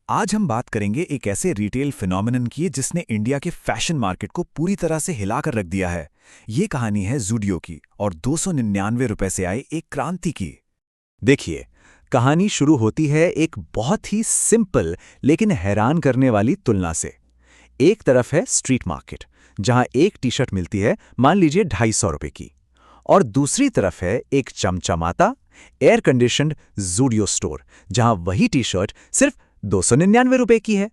आज हम बात करेंगे एक ऐसे रिटेल फिनोमिनन की जिसने इंडिया के फैशन मार्केट को पूरी तरह से हिलाकर रख दिया है। ये कहानी है ज़ूडियो की और 299 रुपए से आई एक क्रांति की। देखिए, कहानी शुरू होती है एक बहुत ही सिंपल लेकिन हैरान करने वाली तुलना से। एक तरफ है स्ट्रीट मार्केट, जहां एक टी शर्ट मिलती है मान लीजिए 250 रुपए की, और दूसरी तरफ है एक चमचमाता एयर कंडीशनड ज़ूडियो स्टोर, जहां वही टी शर्ट सिर्फ 299 रुपए की है।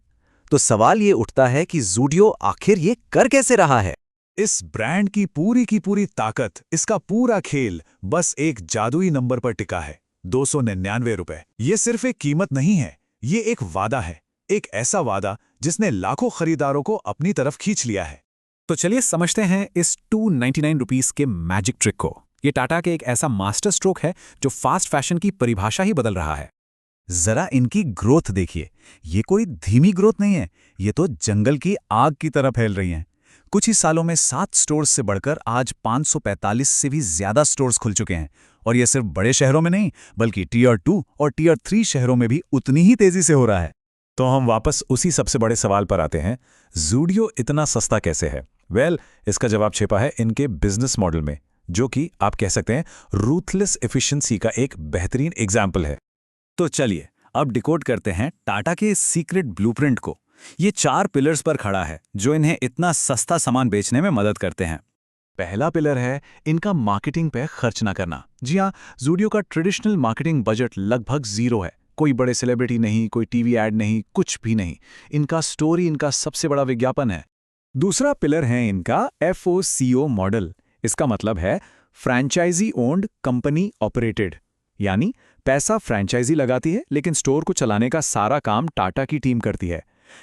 तो सवाल ये उठता है कि ज़ूडियो आखिर ये कर कैसे रहा है। इस ब्रांड की पूरी ताकत, इसका पूरा खेल बस एक जादुई नंबर पर टिका है, 299 रुपए। ये सिर्फ एक कीमत नहीं है, ये एक वादा है, एक ऐसा वादा जिसने लाखों खरीदारों को अपनी तरफ खींच लिया है। तो चलिए समझते हैं इस 299 रुपीस के मैजिक ट्रिक को। ये टाटा के एक ऐसा मास्टर स्ट्रोक है जो फास्ट फैशन की परिभाषा ही बदल रहा है। जरा इनकी ग्रोथ देखिए, ये कोई धीमी ग्रोथ नहीं है, ये तो जंगल की आग की तरह फैल रही हैं। कुछ ही सालों में 7 स्टोर्स से बढ़कर आज 545 से भी ज्यादा स्टोर्स खुल चुके हैं, और ये सिर्फ बड़े शहरों में नहीं बल्कि टियर 2 और टियर 3 शहरों में भी उतनी ही तेजी से हो रहा है। तो हम वापस उसी सबसे बड़े सवाल पर आते हैं, ज़ूडियो इतना सस्ता कैसे है? इसका जवाब छिपा है इनके बिजनेस मॉडल में, जो कि आप कह सकते हैं रूथलेस एफिशिएंसी का एक बेहतरीन एग्जाम्पल है। तो चलिए अब डिकोड करते हैं टाटा के सीक्रेट ब्लूप्रिंट को। ये 4 पिलर्स पर खड़ा है जो इन्हें इतना सस्ता सामान बेचने में मदद करते हैं। पहला पिलर है इनका मार्केटिंग पे खर्च ना करना। जी हाँ, ज़ूडियो का ट्रेडिशनल मार्केटिंग बजट लगभग 0 है। कोई बड़े सेलिब्रिटी नहीं, कोई टीवी ऐड नहीं, कुछ भी नहीं। इनका स्टोरी इनका सबसे बड़ा विज्ञापन है। दूसरा पिलर है इनका FOCO मॉडल। इसका मतलब है फ्रैंचाइजी ओन्ड कंपनी ऑपरेटेड, यानी पैसा फ्रैंचाइजी लगाती है लेकिन स्टोर को चलाने का सारा काम टाटा की टीम करती है।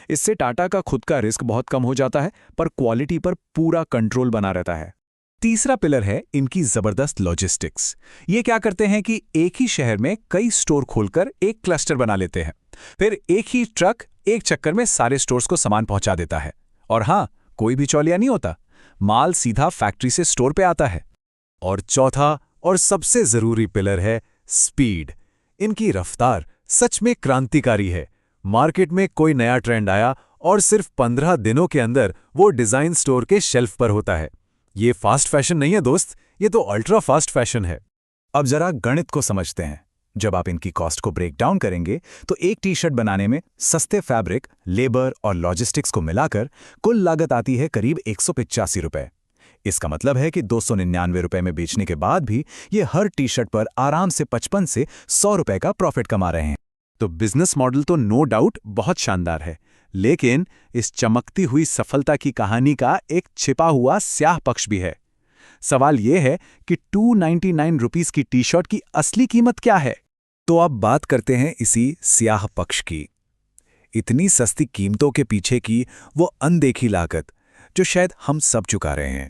इससे टाटा का खुद का रिस्क बहुत कम हो जाता है, पर क्वालिटी पर पूरा कंट्रोल बना रहता है। तीसरा पिलर है इनकी जबरदस्त लॉजिस्टिक्स। ये क्या करते हैं कि एक ही शहर में कई स्टोर खोलकर एक क्लस्टर बना लेते हैं, फिर एक ही ट्रक एक चक्कर में सारे स्टोर्स को सामान पहुंचा देता है। और हाँ, कोई भी चौलिया नहीं होता, माल सीधा फैक्ट्री से स्टोर पे आता है। और चौथा और सबसे जरूरी पिलर है स्पीड। इनकी रफ्तार सच में क्रांतिकारी है। मार्केट में कोई नया ट्रेंड आया और सिर्फ 15 दिनों के अंदर वो डिजाइन स्टोर के शेल्फ पर होता है। ये फास्ट फैशन नहीं है दोस्त, ये तो अल्ट्रा फास्ट फैशन है। अब जरा गणित को समझते हैं। जब आप इनकी कॉस्ट को ब्रेक डाउन करेंगे तो एक टी शर्ट बनाने में सस्ते फैब्रिक, लेबर और लॉजिस्टिक्स को मिलाकर कुल लागत आती है करीब 185 रुपए। इसका मतलब है कि 299 रुपए में बेचने के बाद भी ये हर टी शर्ट पर आराम से 55 से 100 रुपए का प्रॉफिट कमा रहे हैं। तो बिजनेस मॉडल तो नो डाउट बहुत शानदार है, लेकिन इस चमकती हुई सफलता की कहानी का एक छिपा हुआ स्याह पक्ष भी है। सवाल यह है कि 299 रुपीस की टी शर्ट की असली कीमत क्या है? तो अब बात करते हैं इसी स्याह पक्ष की। इतनी सस्ती कीमतों के पीछे की वो अनदेखी लागत जो शायद हम सब चुका रहे हैं।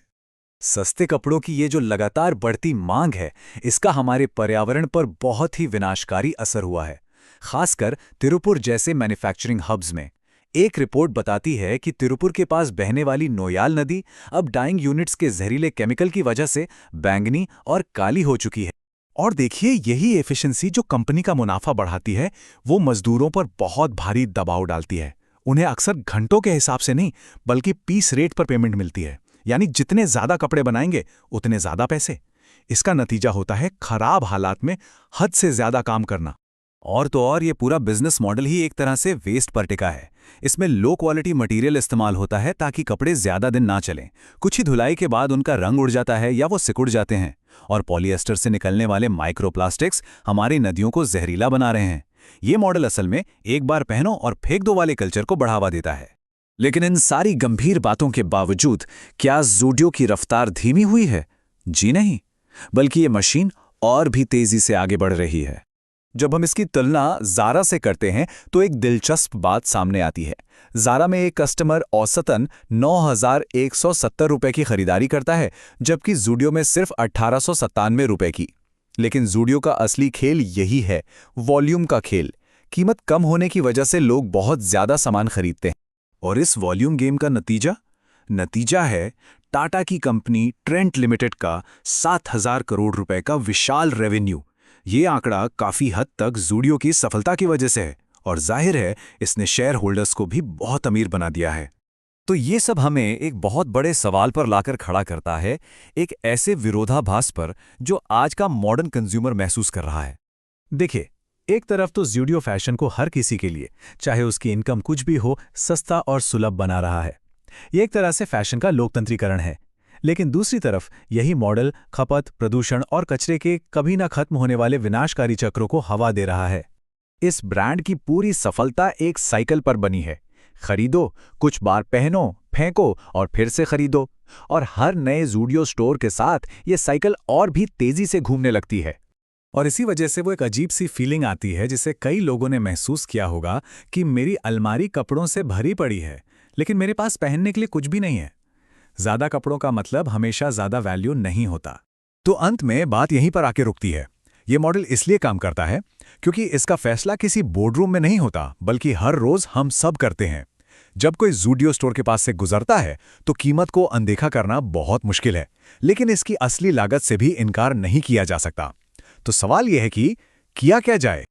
सस्ते कपड़ों की ये जो लगातार बढ़ती मांग है, इसका हमारे पर्यावरण पर बहुत ही विनाशकारी असर हुआ है, खासकर तिरुपुर जैसे मैन्युफैक्चरिंग हब्स में। एक रिपोर्ट बताती है कि तिरुपुर के पास बहने वाली नोयाल नदी अब डाइंग यूनिट्स के जहरीले केमिकल की वजह से बैंगनी और काली हो चुकी है। और देखिए, यही एफिशिएंसी जो कंपनी का मुनाफा बढ़ाती है, वो मजदूरों पर बहुत भारी दबाव डालती है। उन्हें अक्सर घंटों के हिसाब से नहीं बल्कि पीस रेट पर पेमेंट मिलती है, यानी जितने ज्यादा कपड़े बनाएंगे उतने ज्यादा पैसे। इसका नतीजा होता है खराब हालात में हद से ज्यादा काम करना। और तो और ये पूरा बिजनेस मॉडल ही एक तरह से वेस्ट पर टिका है। इसमें लो क्वालिटी मटेरियल इस्तेमाल होता है ताकि कपड़े ज्यादा दिन ना चलें। कुछ ही धुलाई के बाद उनका रंग उड़ जाता है या वो सिकुड़ जाते हैं। और पॉलिएस्टर से निकलने वाले माइक्रोप्लास्टिक्स हमारी नदियों को जहरीला बना रहे हैं। ये मॉडल असल में एक बार पहनो और फेंक दो वाले कल्चर को बढ़ावा देता है। लेकिन इन सारी गंभीर बातों के बावजूद क्या ज़ूडियो की रफ्तार धीमी हुई है? जी नहीं, बल्कि ये मशीन और भी तेजी से आगे बढ़ रही है। जब हम इसकी तुलना ज़ारा से करते हैं तो एक दिलचस्प बात सामने आती है। ज़ारा में एक कस्टमर औसतन 9,170 रुपए की खरीदारी करता है, जबकि ज़ूडियो में सिर्फ 1,897 रुपए की। लेकिन ज़ूडियो का असली खेल यही है, वॉल्यूम का खेल। कीमत कम होने की वजह से लोग बहुत ज़्यादा सामान खरीदते हैं। और इस वॉल्यूम गेम का नतीजा है टाटा की कंपनी ट्रेंट लिमिटेड का 7,000 करोड़ रुपए का विशाल रेवेन्यू। ये आंकड़ा काफी हद तक ज़ूडियो की सफलता की वजह से है, और जाहिर है इसने शेयर होल्डर्स को भी बहुत अमीर बना दिया है। तो ये सब हमें एक बहुत बड़े सवाल पर लाकर खड़ा करता है, एक ऐसे विरोधाभास पर जो आज का मॉडर्न कंज्यूमर महसूस कर रहा है। देखिए, एक तरफ तो ज़ूडियो फैशन को हर किसी के लिए, चाहे उसकी इनकम कुछ भी हो, सस्ता और सुलभ बना रहा है। ये एक तरह से फैशन का लोकतंत्रीकरण है। लेकिन दूसरी तरफ यही मॉडल खपत, प्रदूषण और कचरे के कभी ना खत्म होने वाले विनाशकारी चक्रों को हवा दे रहा है। इस ब्रांड की पूरी सफलता एक साइकिल पर बनी है। खरीदो, कुछ बार पहनो, फेंको और फिर से खरीदो, और हर नए ज़ूडियो स्टोर के साथ ये साइकिल और भी तेजी से घूमने लगती है। और इसी वजह से वो एक अजीब सी फीलिंग आती है जिसे कई लोगों ने महसूस किया होगा कि मेरी अलमारी कपड़ों से भरी पड़ी है, लेकिन मेरे पास पहनने के लिए कुछ भी नहीं है। ज़्यादा कपड़ों का मतलब हमेशा ज़्यादा वैल्यू नहीं होता। तो अंत में बात यहीं पर आके रुकती है। ये मॉडल इसलिए काम करता है क्योंकि इसका फैसला किसी बोर्डरूम में नहीं होता, बल्कि हर रोज हम सब करते हैं। जब कोई ज़ूडियो स्टोर के पास से गुजरता है तो कीमत को अनदेखा करना बहुत मुश्किल है, लेकिन इसकी असली लागत से भी इनकार नहीं किया जा सकता। तो सवाल यह है कि किया क्या जाए।